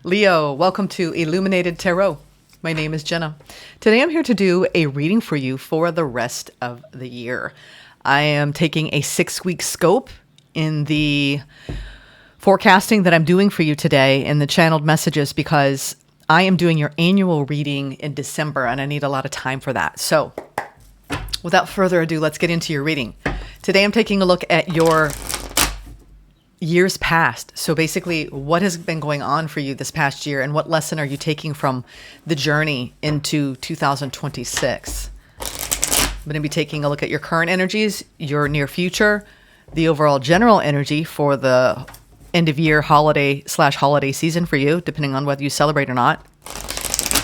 Leo, welcome to Illuminated Tarot. My name is Jenna. Today I'm here to do a reading for you for the rest of the year. I am taking a 6-week scope in the forecasting that I'm doing for you today in the channeled messages because I am doing your annual reading in December and I need a lot of time for that. So without further ado, let's get into your reading. Today I'm taking a look at your years past. So basically, what has been going on for you this past year and what lesson are you taking from the journey into 2026? I'm going to be taking a look at your current energies, your near future, the overall general energy for the end of year holiday/holiday season for you, depending on whether you celebrate or not.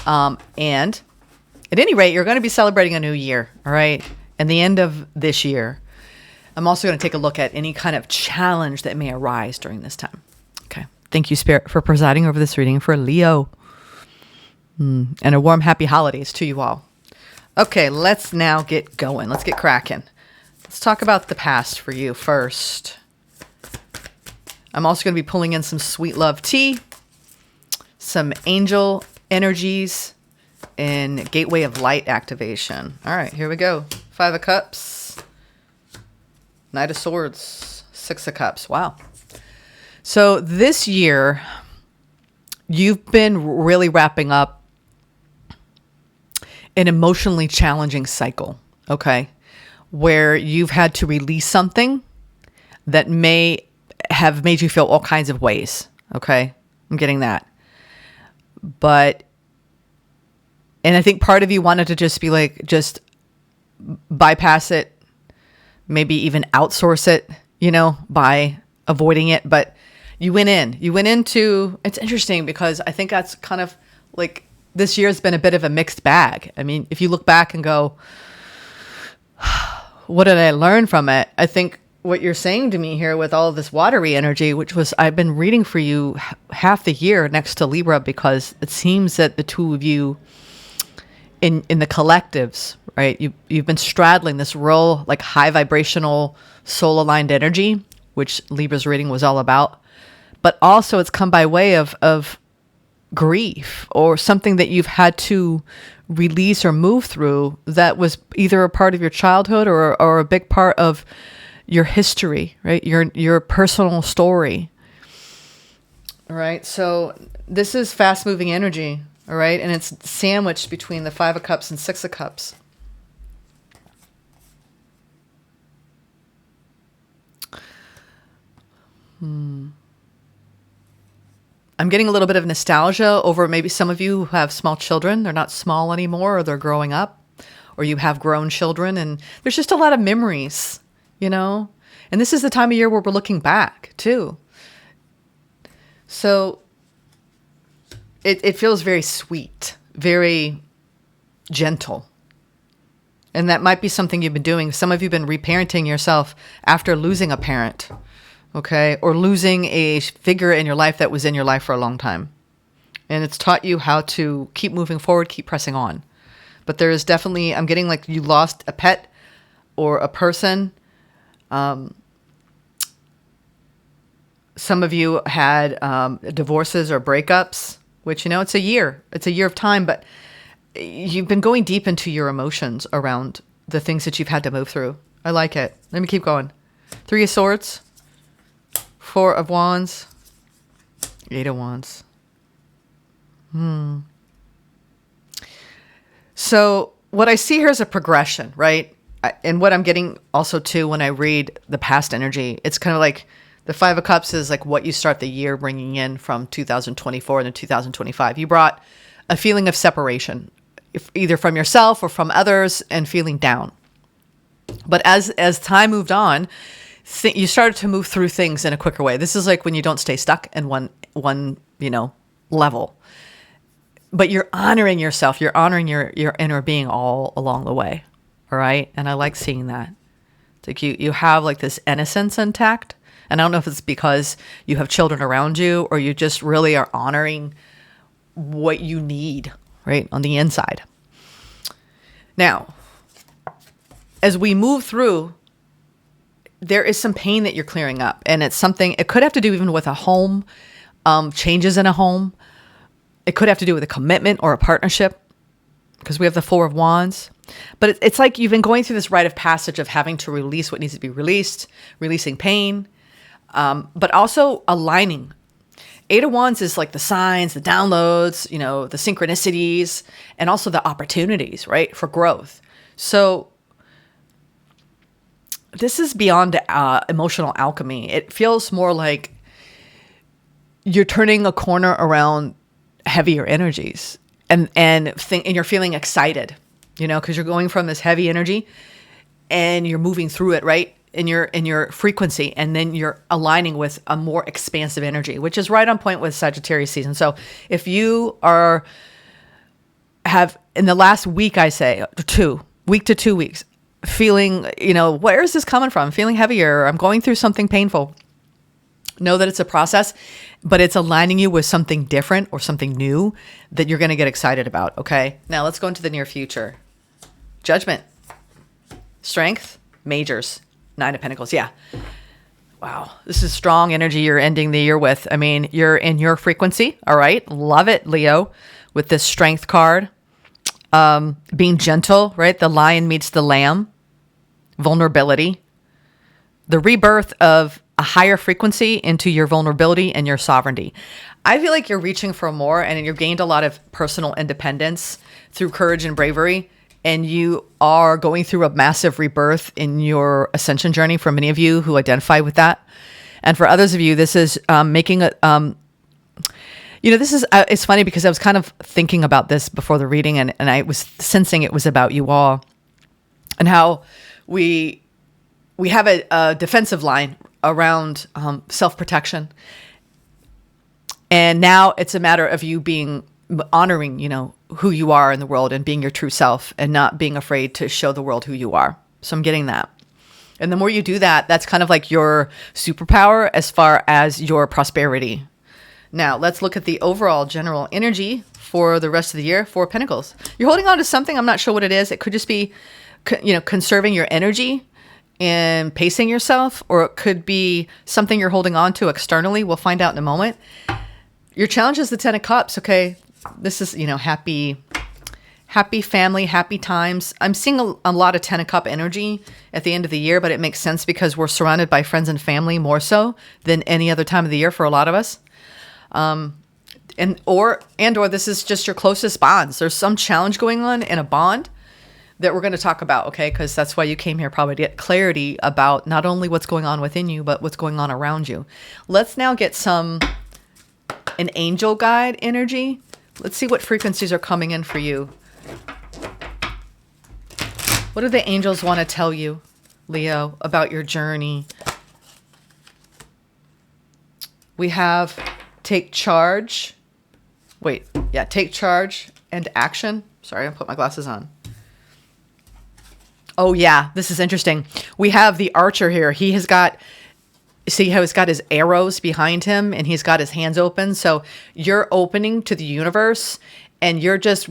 And at any rate, you're going to be celebrating a new year, all right? And the end of this year. I'm also going to take a look at any kind of challenge that may arise during this time. Okay. Thank you, Spirit, for presiding over this reading for Leo. And a warm, happy holidays to you all. Okay, let's now get going. Let's get cracking. Let's talk about the past for you first. I'm also going to be pulling in some sweet love tea, some angel energies, and gateway of light activation. All right, here we go. 5 of Cups. Knight of Swords, 6 of Cups. Wow. So this year, you've been really wrapping up an emotionally challenging cycle, okay? Where you've had to release something that may have made you feel all kinds of ways, okay? I'm getting that. And I think part of you wanted to just be like, just bypass it, maybe even outsource it, by avoiding it. But you went into, it's interesting because I think that's kind of like this year's been a bit of a mixed bag. I mean, if you look back and go, what did I learn from it? I think what you're saying to me here with all of this watery energy, which was, I've been reading for you half the year next to Libra, because it seems that the two of you in the collectives, right? You've been straddling this real like high vibrational soul aligned energy, which Libra's reading was all about. But also it's come by way of grief or something that you've had to release or move through that was either a part of your childhood or a big part of your history, right? Your personal story. All right. So this is fast moving energy. All right. And it's sandwiched between the 5 of Cups and 6 of Cups. I'm getting a little bit of nostalgia over maybe some of you who have small children. They're not small anymore, or they're growing up, or you have grown children. And there's just a lot of memories, And this is the time of year where we're looking back too. So it feels very sweet, very gentle. And that might be something you've been doing. Some of you have been reparenting yourself after losing a parent, okay? Or losing a figure in your life that was in your life for a long time. And it's taught you how to keep moving forward, keep pressing on. But there is definitely, I'm getting like you lost a pet or a person. Some of you had divorces or breakups, which, it's a year. It's a year of time, but you've been going deep into your emotions around the things that you've had to move through. I like it. Let me keep going. 3 of Swords, 4 of Wands, 8 of Wands. So what I see here is a progression, right? And what I'm getting also too when I read the past energy, it's kind of like the 5 of Cups is like what you start the year bringing in from 2024 into 2025. You brought a feeling of separation, either from yourself or from others, and feeling down. But as time moved on, you started to move through things in a quicker way. This is like when you don't stay stuck in one level. But you're honoring yourself. You're honoring your inner being all along the way. All right? And I like seeing that. It's like you have like this innocence intact. And I don't know if it's because you have children around you or you just really are honoring what you need, right, on the inside. Now, as we move through, there is some pain that you're clearing up. And it's something, it could have to do even with a home, changes in a home, It could have to do with a commitment or a partnership, because we have the Four of Wands. But it's like you've been going through this rite of passage of having to release what needs to be released, releasing pain, but also aligning. Eight of Wands is like the signs, the downloads, the synchronicities, and also the opportunities, right, for growth. So this is beyond emotional alchemy. It feels more like you're turning a corner around heavier energies, and you're feeling excited, because you're going from this heavy energy and you're moving through it, right? In your frequency, and then you're aligning with a more expansive energy, which is right on point with Sagittarius season. So if you have in the last week, I say week to 2 weeks, feeling, where is this coming from? Feeling heavier. I'm going through something painful. Know that it's a process, but it's aligning you with something different or something new that you're going to get excited about. Okay. Now let's go into the near future. Judgment, strength, majors, Nine of Pentacles. Yeah. Wow. This is strong energy you're ending the year with. I mean, you're in your frequency. All right. Love it, Leo, with this strength card. Being gentle, right? The lion meets the lamb. Vulnerability. The rebirth of a higher frequency into your vulnerability and your sovereignty. I feel like you're reaching for more, and you've gained a lot of personal independence through courage and bravery. And you are going through a massive rebirth in your ascension journey for many of you who identify with that. And for others of you, this is making a, this is, it's funny because I was kind of thinking about this before the reading, and I was sensing it was about you all and how we have a defensive line around self-protection. And now it's a matter of you honoring, who you are in the world and being your true self and not being afraid to show the world who you are. So I'm getting that. And the more you do that, that's kind of like your superpower as far as your prosperity. Now let's look at the overall general energy for the rest of the year. Four of Pentacles. You're holding on to something. I'm not sure what it is. It could just be, conserving your energy and pacing yourself, or it could be something you're holding on to externally. We'll find out in a moment. Your challenge is the Ten of Cups. Okay. This is, happy family, happy times. I'm seeing a lot of Ten of Cup energy at the end of the year, but it makes sense because we're surrounded by friends and family more so than any other time of the year for a lot of us. Or this is just your closest bonds. There's some challenge going on in a bond that we're going to talk about, okay? Because that's why you came here, probably to get clarity about not only what's going on within you, but what's going on around you. Let's now get an angel guide energy. Let's see what frequencies are coming in for you. What do the angels want to tell you, Leo, about your journey? We have take charge. Take charge and action. Sorry, I put my glasses on. Oh yeah, this is interesting. We have the archer here. See how he's got his arrows behind him and he's got his hands open. So you're opening to the universe and you're just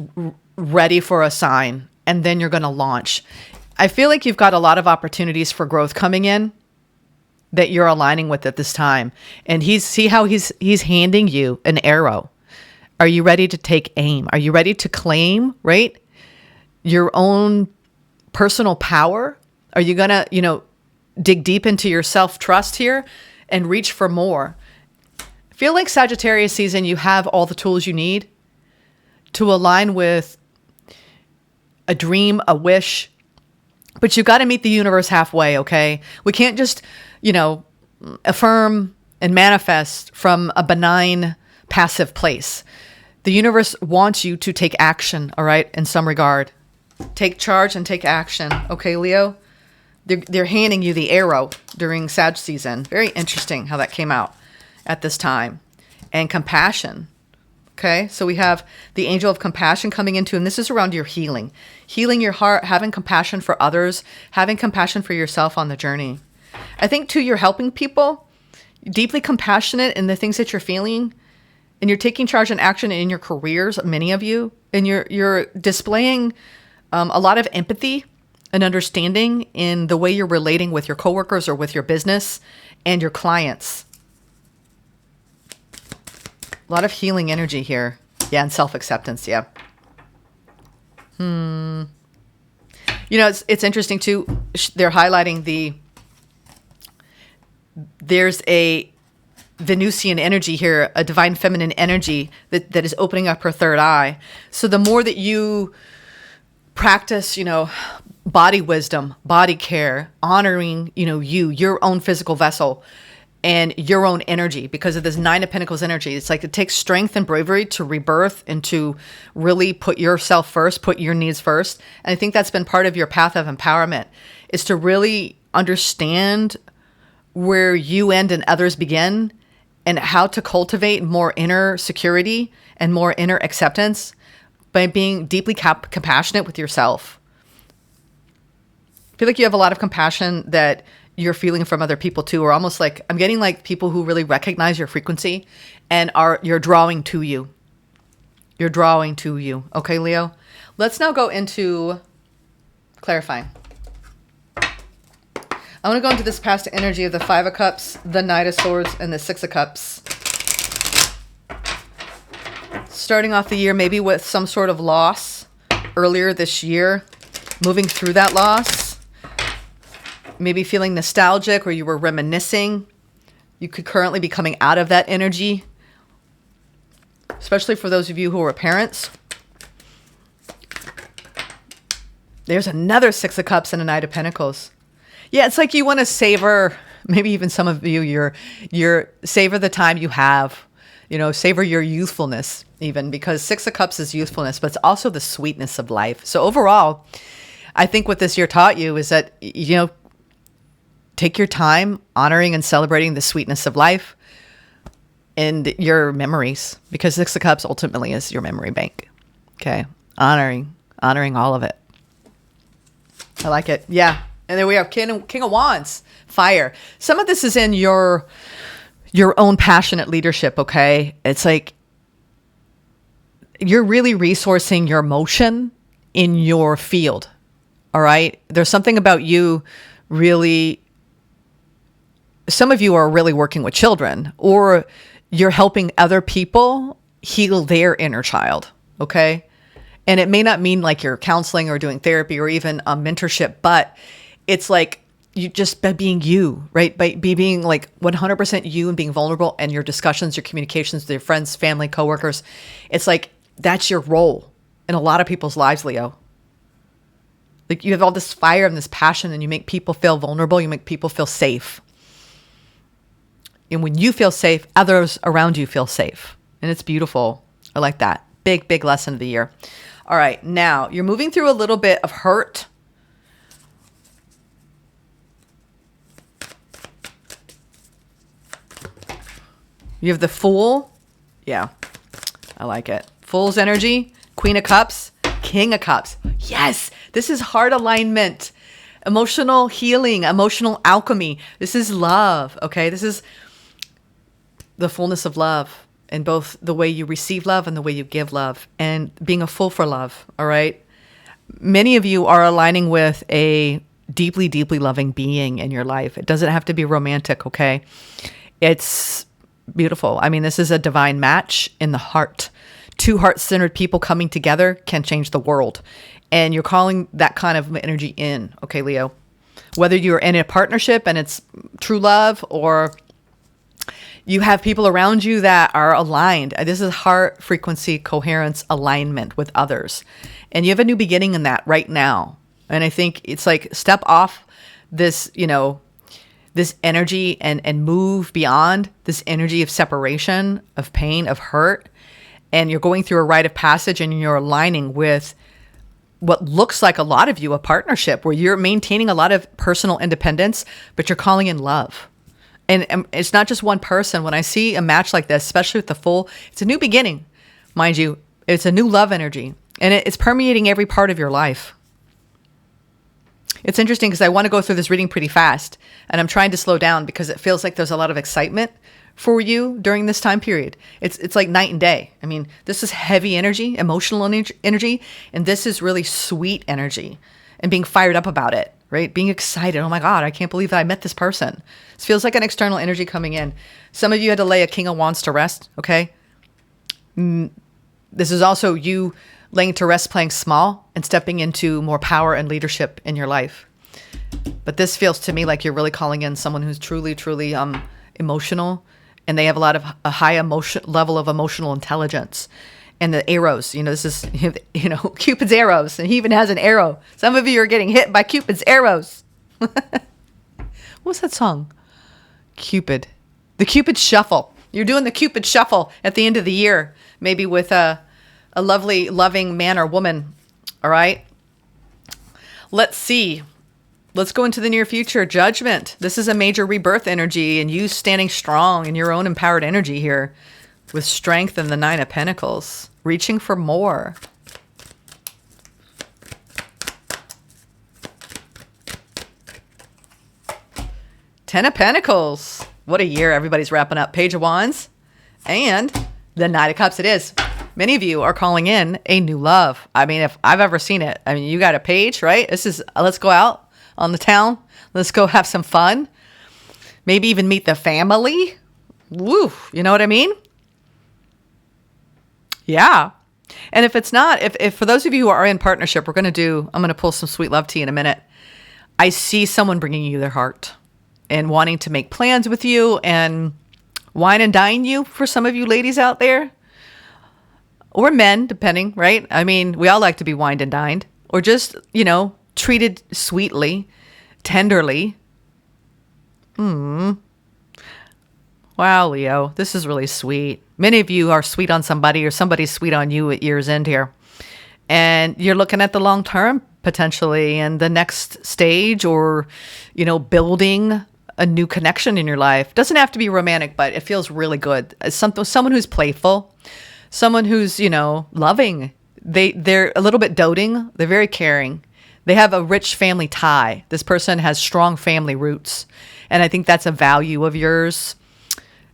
ready for a sign, and then you're going to launch. I feel like you've got a lot of opportunities for growth coming in that you're aligning with at this time. And see how he's handing you an arrow. Are you ready to take aim? Are you ready to claim, right, your own personal power? Are you going to, dig deep into your self-trust here and reach for more? I feel like Sagittarius season, you have all the tools you need to align with a dream, a wish, but you got to meet the universe halfway, okay? We can't just, affirm and manifest from a benign, passive place. The universe wants you to take action, all right, in some regard. Take charge and take action, okay, Leo? They're handing you the arrow during Sag season. Very interesting how that came out at this time. And compassion. Okay, so we have the angel of compassion coming into, and this is around your healing. Healing your heart, having compassion for others, having compassion for yourself on the journey. I think, too, you're helping people, deeply compassionate in the things that you're feeling, and you're taking charge and action in your careers, many of you, and you're displaying a lot of empathy and understanding in the way you're relating with your coworkers or with your business and your clients. A lot of healing energy here. Yeah, and self-acceptance, yeah. You know, it's interesting too. They're highlighting there's a Venusian energy here, a divine feminine energy that is opening up her third eye. So the more that you practice, you know, body wisdom, body care, honoring, you know, your own physical vessel and your own energy, because of this Nine of Pentacles energy. It's like it takes strength and bravery to rebirth and to really put yourself first, put your needs first. And I think that's been part of your path of empowerment, is to really understand where you end and others begin, and how to cultivate more inner security and more inner acceptance by being deeply compassionate with yourself. I feel like you have a lot of compassion that you're feeling from other people too, or almost like I'm getting like people who really recognize your frequency and you're drawing to you. You're drawing to you. Okay, Leo? Let's now go into clarifying. I want to go into this past energy of the Five of Cups, the Knight of Swords, and the Six of Cups. Starting off the year maybe with some sort of loss earlier this year, moving through that loss. Maybe feeling nostalgic, or you were reminiscing. You could currently be coming out of that energy, especially for those of you who are parents. There's another Six of Cups and a Knight of Pentacles. Yeah, it's like you want to savor, maybe even some of you, your savor the time you have, you know, savor your youthfulness even, because Six of Cups is youthfulness, but it's also the sweetness of life. So overall, I think what this year taught you is that, you know, take your time honoring and celebrating the sweetness of life and your memories, because Six of Cups ultimately is your memory bank. Okay. Honoring all of it. I like it. Yeah. And then we have King of Wands, fire. Some of this is in your own passionate leadership. Okay. It's like you're really resourcing your emotion in your field. All right. There's something about you really. Some of you are really working with children, or you're helping other people heal their inner child. Okay. And it may not mean like you're counseling or doing therapy or even a mentorship, but it's like you just by being you, right? By being like 100% you and being vulnerable, and your discussions, your communications with your friends, family, coworkers. It's like, that's your role in a lot of people's lives, Leo. Like you have all this fire and this passion, and you make people feel vulnerable. You make people feel safe. And when you feel safe, others around you feel safe. And it's beautiful. I like that. Big, big lesson of the year. All right. Now you're moving through a little bit of hurt. You have the Fool. Yeah. I like it. Fool's energy. Queen of Cups. King of Cups. Yes. This is heart alignment. Emotional healing. Emotional alchemy. This is love. Okay. This is the fullness of love, in both the way you receive love and the way you give love, and being a fool for love. All right. Many of you are aligning with a deeply, deeply loving being in your life. It doesn't have to be romantic. Okay. It's beautiful. I mean, this is a divine match in the heart. Two heart-centered people coming together can change the world. And you're calling that kind of energy in. Okay, Leo, whether you're in a partnership and it's true love, or you have people around you that are aligned. This is heart frequency, coherence, alignment with others. And you have a new beginning in that right now. And I think it's like step off this, you know, this energy and move beyond this energy of separation, of pain, of hurt. And you're going through a rite of passage, and you're aligning with what looks like a lot of you, a partnership where you're maintaining a lot of personal independence, but you're calling in love. And it's not just one person. When I see a match like this, especially with the Fool, it's a new beginning. Mind you, it's a new love energy, and it's permeating every part of your life. It's interesting because I want to go through this reading pretty fast, and I'm trying to slow down because it feels like there's a lot of excitement for you during this time period. It's like night and day. I mean, this is heavy energy, emotional energy, and this is really sweet energy and being fired up about it. Right? Being excited. Oh my God, I can't believe that I met this person. This feels like an external energy coming in. Some of you had to lay a King of Wands to rest. Okay. This is also you laying to rest, playing small, and stepping into more power and leadership in your life. But this feels to me like you're really calling in someone who's truly, truly emotional, and they have a high level of emotional intelligence. And the arrows, this is, Cupid's arrows, and he even has an arrow. Some of you are getting hit by Cupid's arrows. What's that song? Cupid. The Cupid Shuffle. You're doing the Cupid Shuffle at the end of the year, maybe with a lovely, loving man or woman. All right. Let's see. Let's go into the near future. Judgment. This is a major rebirth energy, and you standing strong in your own empowered energy here with strength and the Nine of Pentacles, reaching for more. Ten of Pentacles. What a year. Everybody's wrapping up. Page of Wands and the Knight of Cups it is. Many of you are calling in a new love. I mean, if I've ever seen it. I mean, you got a page, right? This is, let's go out on the town. Let's go have some fun. Maybe even meet the family. Woo. You know what I mean? Yeah. And if it's not, if for those of you who are in partnership, I'm going to pull some sweet love tea in a minute. I see someone bringing you their heart and wanting to make plans with you and wine and dine you for some of you ladies out there, or men, depending, right? I mean, we all like to be wined and dined, or just, treated sweetly, tenderly. Wow, Leo, this is really sweet. Many of you are sweet on somebody, or somebody's sweet on you at year's end here. And you're looking at the long term potentially and the next stage, or, building a new connection in your life. Doesn't have to be romantic, but it feels really good. Someone who's playful, someone who's, loving. They're a little bit doting. They're very caring. They have a rich family tie. This person has strong family roots. And I think that's a value of yours.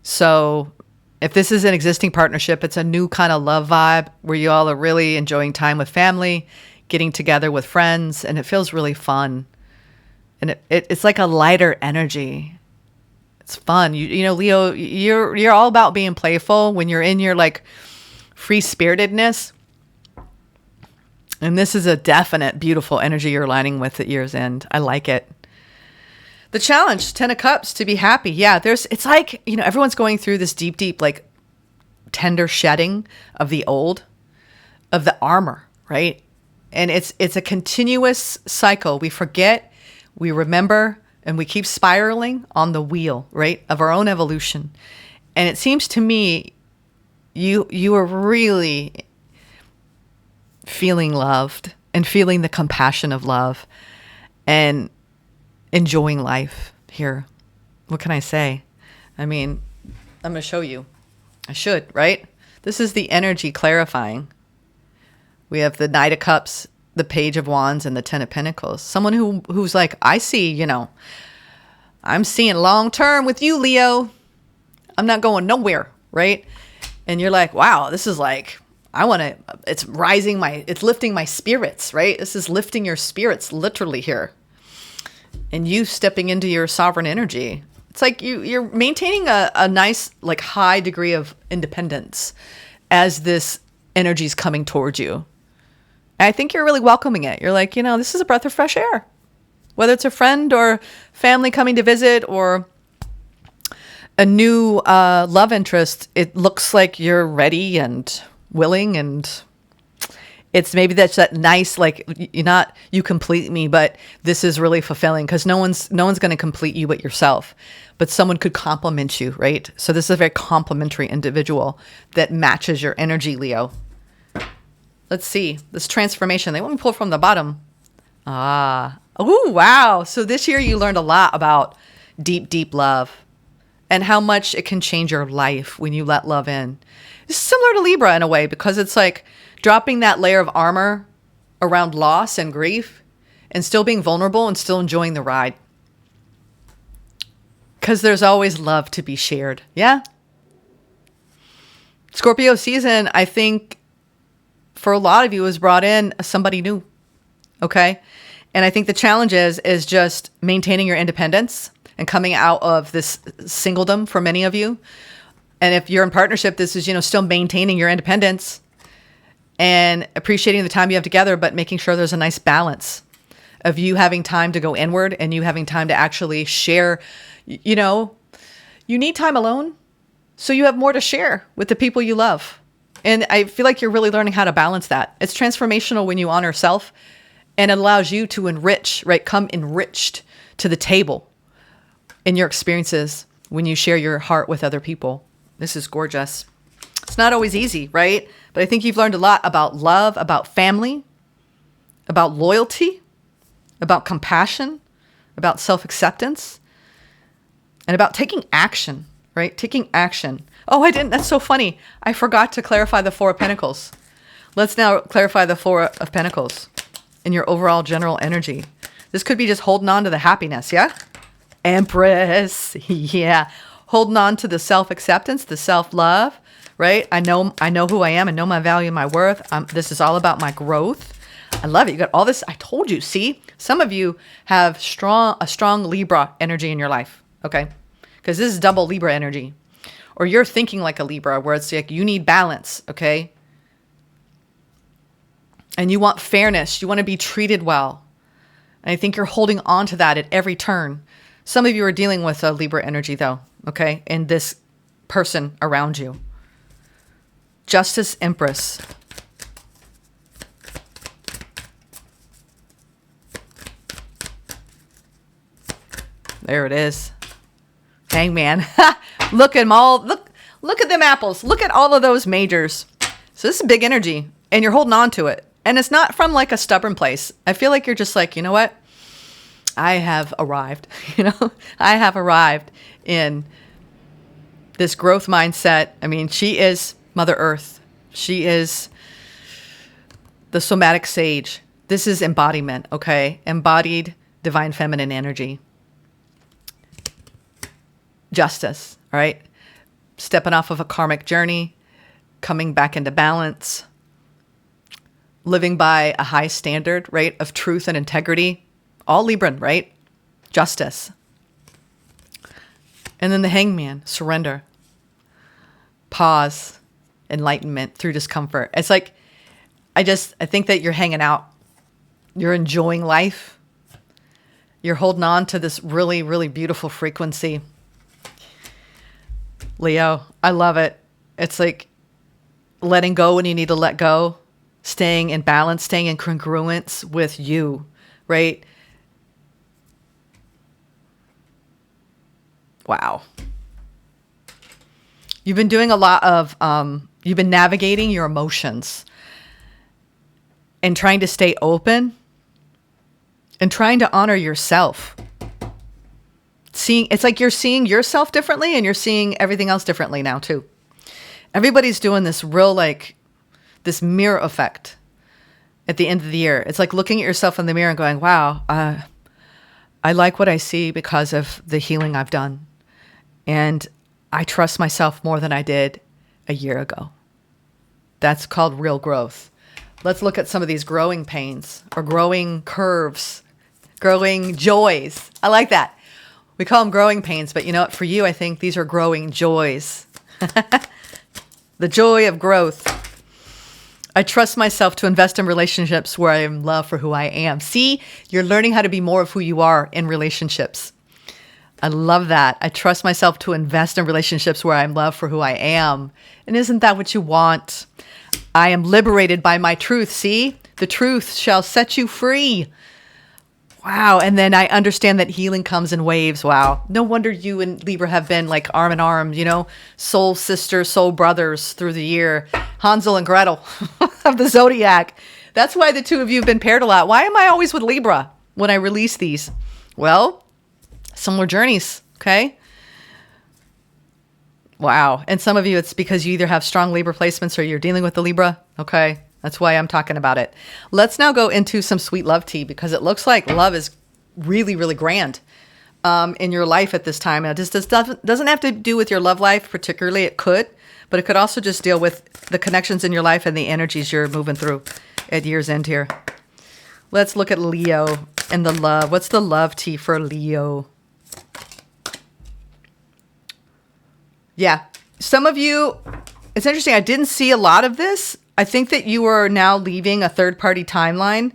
So if this is an existing partnership, it's a new kind of love vibe where you all are really enjoying time with family, getting together with friends, and it feels really fun. And it's like a lighter energy. It's fun. Leo, you're all about being playful when you're in your like free-spiritedness. And this is a definite beautiful energy you're aligning with at year's end. I like it. The challenge, 10 of Cups, to be happy. Yeah, it's like, everyone's going through this deep, like tender shedding of the old, of the armor, right? And it's a continuous cycle. We forget, we remember, and we keep spiraling on the wheel, right, of our own evolution. And it seems to me you are really feeling loved and feeling the compassion of love and enjoying life here. What can I say? I mean, I'm going to show you. I should, right? This is the energy clarifying. We have the Knight of Cups, the Page of Wands, and the Ten of Pentacles. Someone who's like, I see, I'm seeing long term with you, Leo. I'm not going nowhere, right? And you're like, wow, this is like, it's lifting my spirits, right? This is lifting your spirits literally here. And you stepping into your sovereign energy. It's like you're maintaining a nice, like high degree of independence as this energy is coming towards you. And I think you're really welcoming it. You're like, this is a breath of fresh air. Whether it's a friend or family coming to visit or a new love interest, it looks like you're ready and willing, and it's maybe that's that nice, like, you complete me, but this is really fulfilling because no one's going to complete you but yourself, but someone could complement you, right? So this is a very complimentary individual that matches your energy, Leo. Let's see this transformation. They want me to pull from the bottom. Oh, wow. So this year you learned a lot about deep, deep love and how much it can change your life when you let love in. It's similar to Libra in a way, because it's like dropping that layer of armor around loss and grief and still being vulnerable and still enjoying the ride. Because there's always love to be shared. Yeah. Scorpio season, I think for a lot of you has brought in somebody new. Okay. And I think the challenge is just maintaining your independence and coming out of this singledom for many of you. And if you're in partnership, this is, still maintaining your independence and appreciating the time you have together, but making sure there's a nice balance of you having time to go inward and you having time to actually share. You know, you need time alone so you have more to share with the people you love. And I feel like you're really learning how to balance that. It's transformational when you honor self, and it allows you to enrich, right? Come enriched to the table in your experiences when you share your heart with other people. This is gorgeous. It's not always easy, right? But I think you've learned a lot about love, about family, about loyalty, about compassion, about self-acceptance, and about taking action, right? Taking action. Oh, I didn't. That's so funny. I forgot to clarify the Four of Pentacles. Let's now clarify the Four of Pentacles in your overall general energy. This could be just holding on to the happiness, yeah? Empress, yeah. Holding on to the self-acceptance, the self-love, right? I know who I am. I know my value and my worth. This is all about my growth. I love it. You got all this. I told you. See, some of you have a strong Libra energy in your life, okay? Because this is double Libra energy. Or you're thinking like a Libra, where it's like you need balance, okay? And you want fairness. You want to be treated well. And I think you're holding on to that at every turn. Some of you are dealing with a Libra energy, though, okay? And this person around you. Justice, Empress. There it is. Hangman. Look at them all. Look at them apples. Look at all of those majors. So this is big energy, and you're holding on to it. And it's not from like a stubborn place. I feel like you're just like, you know what? I have arrived. I have arrived in this growth mindset. I mean, she is Mother Earth. She is the somatic sage. This is embodiment, okay? Embodied divine feminine energy. Justice, all right? Stepping off of a karmic journey, coming back into balance, living by a high standard, right, of truth and integrity. All Libran, right? Justice. And then the Hangman, surrender. Pause, enlightenment through discomfort. It's like, I think that you're hanging out. You're enjoying life. You're holding on to this really, really beautiful frequency. Leo, I love it. It's like letting go when you need to let go, staying in balance, staying in congruence with you, right? Wow. You've been doing a lot of, you've been navigating your emotions and trying to stay open and trying to honor yourself. It's like you're seeing yourself differently and you're seeing everything else differently now too. Everybody's doing this real, like, this mirror effect at the end of the year. It's like looking at yourself in the mirror and going, wow, I like what I see because of the healing I've done. And I trust myself more than I did a year ago. That's called real growth. Let's look at some of these growing pains or growing curves, growing joys. I like that. We call them growing pains, but you know what? For you, I think these are growing joys. The joy of growth. I trust myself to invest in relationships where I am loved for who I am. See, you're learning how to be more of who you are in relationships. I love that. I trust myself to invest in relationships where I'm loved for who I am. And isn't that what you want? I am liberated by my truth. See, the truth shall set you free. Wow. And then I understand that healing comes in waves. Wow. No wonder you and Libra have been like arm in arm, soul sisters, soul brothers through the year. Hansel and Gretel of the Zodiac. That's why the two of you have been paired a lot. Why am I always with Libra when I release these? Well, similar journeys. Okay. Wow. And some of you, it's because you either have strong Libra placements or you're dealing with the Libra. Okay. That's why I'm talking about it. Let's now go into some sweet love tea because it looks like love is really, really grand in your life at this time. Now, this doesn't have to do with your love life particularly. It could, but it could also just deal with the connections in your life and the energies you're moving through at year's end here. Let's look at Leo and the love. What's the love tea for Leo? Yeah. Some of you, It's interesting. I didn't see a lot of this. I think that you are now leaving a third-party timeline.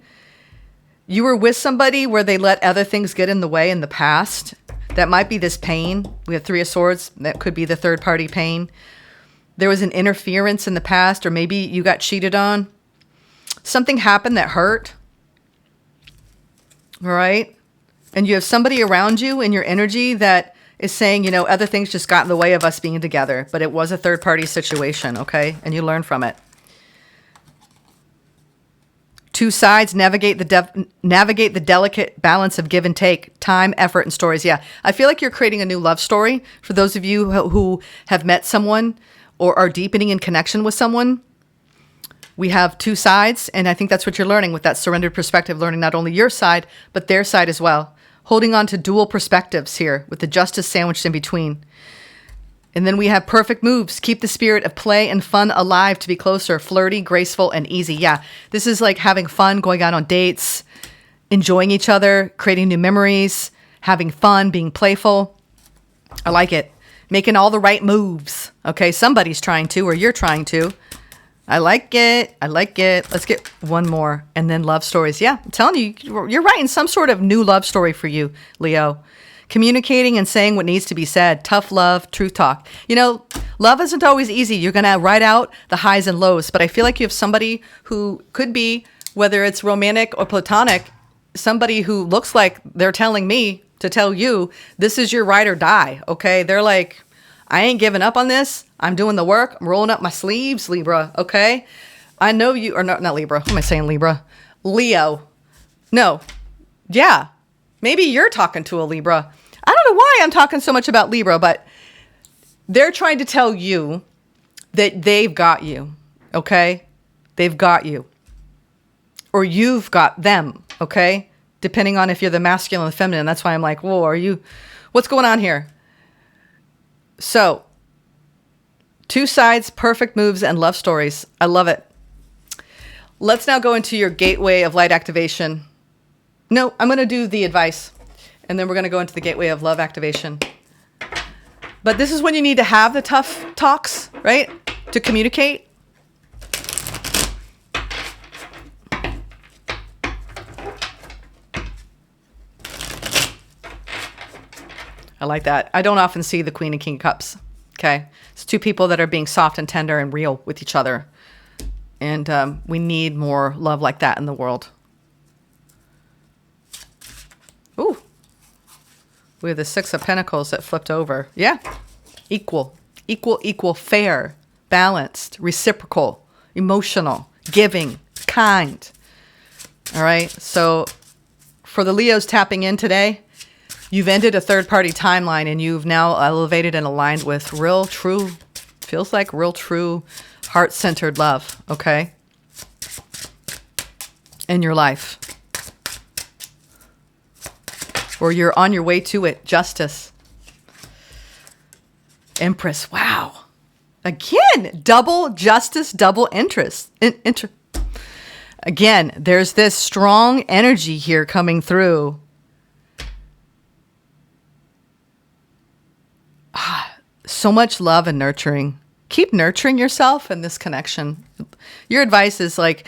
You were with somebody where they let other things get in the way in the past. That might be this pain. We have Three of Swords. That could be the third-party pain. There was an interference in the past, or maybe you got cheated on. Something happened that hurt. All right? And you have somebody around you in your energy that is saying, other things just got in the way of us being together. But it was a third-party situation, okay? And you learn from it. Two sides navigate the delicate balance of give and take, time, effort, and stories. Yeah, I feel like you're creating a new love story for those of you who have met someone or are deepening in connection with someone. We have two sides, and I think that's what you're learning with that surrendered perspective, learning not only your side, but their side as well. Holding on to dual perspectives here with the justice sandwiched in between. And then we have perfect moves. Keep the spirit of play and fun alive to be closer, flirty, graceful, and easy. Yeah, this is like having fun, going out on dates, enjoying each other, creating new memories, having fun, being playful. I like it. Making all the right moves. Okay, somebody's trying to, or you're trying to. I like it. I like it. Let's get one more. And then love stories. Yeah, I'm telling you, you're writing some sort of new love story for you, Leo. Communicating and saying what needs to be said. Tough love, truth talk. Love isn't always easy. You're going to write out the highs and lows. But I feel like you have somebody who could be, whether it's romantic or platonic, somebody who looks like they're telling me to tell you, this is your ride or die. Okay? They're like, I ain't giving up on this. I'm doing the work. I'm rolling up my sleeves, Libra. Okay? I know you, or not Libra. Who am I saying, Libra? Leo. No. Yeah. Maybe you're talking to a Libra. I don't know why I'm talking so much about Libra, but they're trying to tell you that they've got you, okay? They've got you. Or you've got them, okay? Depending on if you're the masculine or the feminine. That's why I'm like, whoa, what's going on here? So, two sides, perfect moves, and love stories. I love it. Let's now go into your gateway of light activation. No, I'm going to do the advice, and then we're going to go into the gateway of love activation. But this is when you need to have the tough talks, right? To communicate. I like that. I don't often see the Queen and King of Cups. Okay. It's two people that are being soft and tender and real with each other. And we need more love like that in the world. Ooh. We have the Six of Pentacles that flipped over. Yeah. Equal, fair, balanced, reciprocal, emotional, giving, kind. All right. So for the Leos tapping in today, you've ended a third-party timeline and you've now elevated and aligned with real, true, feels like real, true, heart-centered love, okay? In your life. Or you're on your way to it. Justice. Empress. Wow. Again, double justice, double interest. Again, there's this strong energy here coming through. So much love and nurturing. Keep nurturing yourself in this connection. Your advice is like,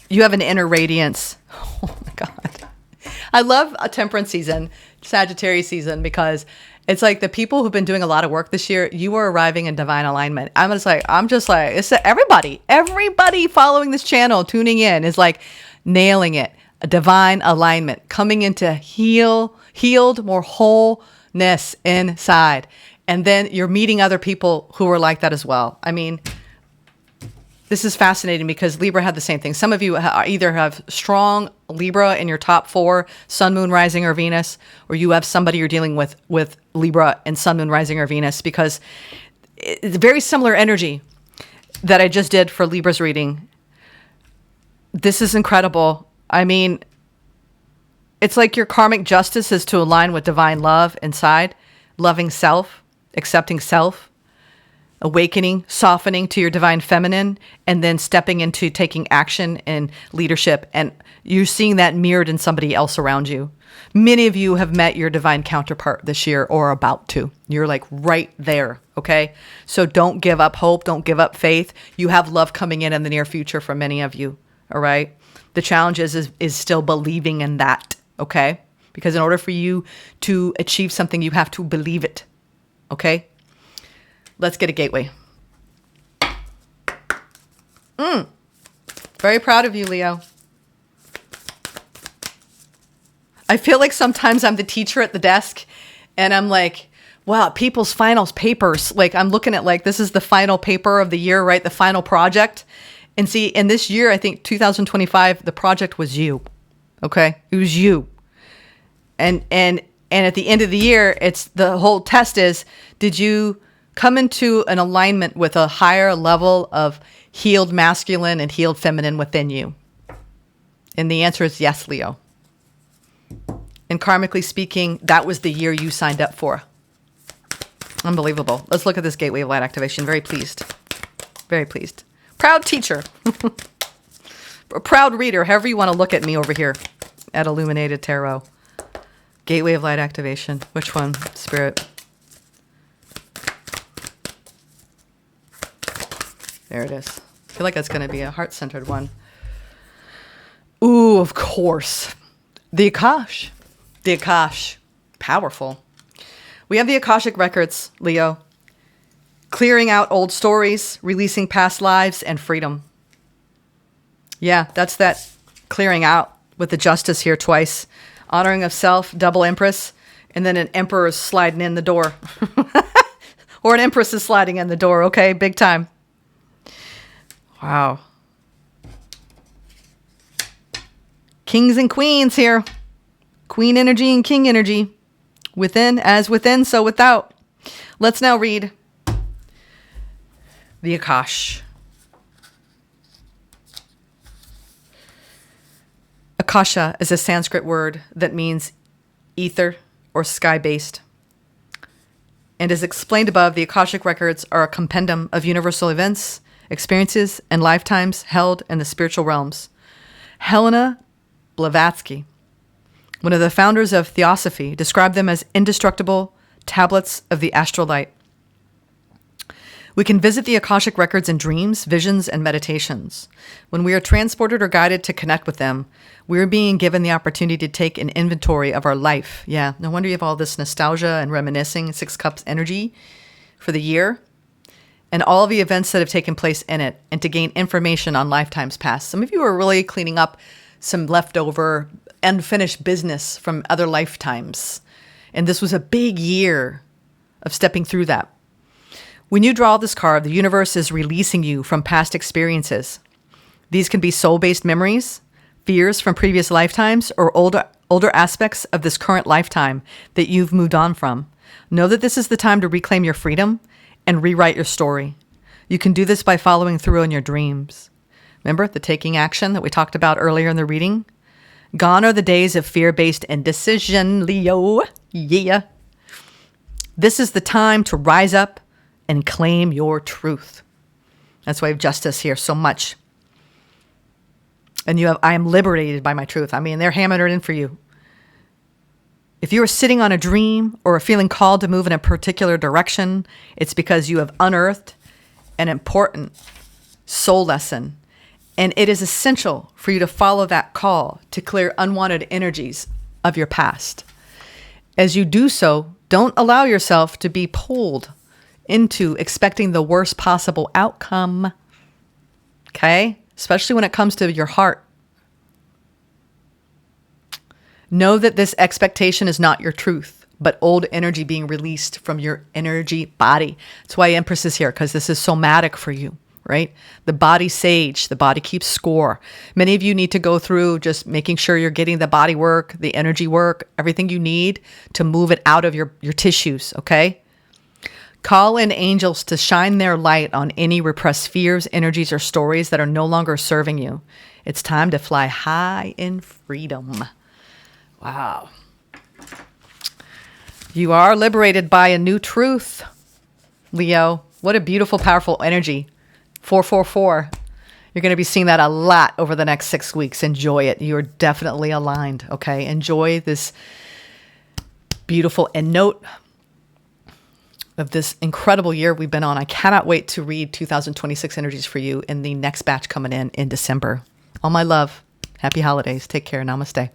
you have an inner radiance. Oh my God. I love a temperance season, Sagittarius season, because it's like the people who've been doing a lot of work this year, you are arriving in divine alignment. I'm just like, it's everybody following this channel, tuning in is like nailing it. A divine alignment, coming into healed, more wholeness inside. And then you're meeting other people who are like that as well. I mean, this is fascinating because Libra had the same thing. Some of you either have strong Libra in your top 4, Sun, Moon, Rising, or Venus, or you have somebody you're dealing with Libra and Sun, Moon, Rising, or Venus, because it's very similar energy that I just did for Libra's reading. This is incredible. I mean, it's like your karmic justice is to align with divine love inside, loving self, accepting self, awakening, softening to your divine feminine, and then stepping into taking action and leadership. And you're seeing that mirrored in somebody else around you. Many of you have met your divine counterpart this year or are about to. You're like right there. Okay. So don't give up hope. Don't give up faith. You have love coming in the near future for many of you. All right. The challenge is still believing in that. Okay. Because in order for you to achieve something, you have to believe it. Okay. Let's get a gateway. Very proud of you, Leo. I feel like sometimes I'm the teacher at the desk and I'm like, wow, people's finals papers. Like I'm looking at like, this is the final paper of the year, right? The final project. And see, in this year, I think 2025, the project was you. Okay. It was you. And at the end of the year, it's the whole test is, did you come into an alignment with a higher level of healed masculine and healed feminine within you? And the answer is yes, Leo. And karmically speaking, that was the year you signed up for. Unbelievable. Let's look at this gateway of light activation. Very pleased. Very pleased. Proud teacher. Or proud reader, however you want to look at me over here at Illuminated Tarot. Gateway of light activation. Which one, Spirit? There it is. I feel like that's going to be a heart-centered one. Ooh, of course. The Akash. The Akash. Powerful. We have the Akashic records, Leo. Clearing out old stories, releasing past lives, and freedom. Yeah, that's that clearing out with the justice here twice. Honoring of self, double empress, and then an emperor is sliding in the door. Or an empress is sliding in the door, okay? Big time. Wow. Kings and queens here. Queen energy and king energy. Within, as within, so without. Let's now read the Akash. Akasha is a Sanskrit word that means ether or sky-based. And as explained above, the Akashic records are a compendium of universal events, experiences, and lifetimes held in the spiritual realms. Helena Blavatsky, one of the founders of Theosophy, described them as indestructible tablets of the astral light. We can visit the Akashic records in dreams, visions, and meditations. When we are transported or guided to connect with them, we are being given the opportunity to take an inventory of our life. Yeah, no wonder you have all this nostalgia and reminiscing, 6 cups energy for the year, and all the events that have taken place in it, and to gain information on lifetimes past. Some of you are really cleaning up some leftover, unfinished business from other lifetimes. And this was a big year of stepping through that. When you draw this card, the universe is releasing you from past experiences. These can be soul-based memories, fears from previous lifetimes, or older aspects of this current lifetime that you've moved on from. Know that this is the time to reclaim your freedom and rewrite your story. You can do this by following through on your dreams. Remember the taking action that we talked about earlier in the reading? Gone are the days of fear-based indecision, Leo. Yeah. This is the time to rise up and claim your truth. That's why I have justice here so much. And you have, I am liberated by my truth. I mean, they're hammering it in for you. If you are sitting on a dream or are feeling called to move in a particular direction, it's because you have unearthed an important soul lesson. And it is essential for you to follow that call to clear unwanted energies of your past. As you do so, don't allow yourself to be pulled into expecting the worst possible outcome. Okay? Especially when it comes to your heart. Know that this expectation is not your truth, but old energy being released from your energy body. That's why Empress is here, because this is somatic for you, right? The body sage, the body keeps score. Many of you need to go through just making sure you're getting the body work, the energy work, everything you need to move it out of your tissues, okay? Call in angels to shine their light on any repressed fears, energies, or stories that are no longer serving you. It's time to fly high in freedom. Wow. You are liberated by a new truth, Leo. What a beautiful, powerful energy. 444. You're going to be seeing that a lot over the next 6 weeks. Enjoy it. You're definitely aligned, okay? Enjoy this beautiful end note. of this incredible year we've been on. I cannot wait to read 2026 energies for you in the next batch coming in December. All my love. Happy holidays. Take care. Namaste.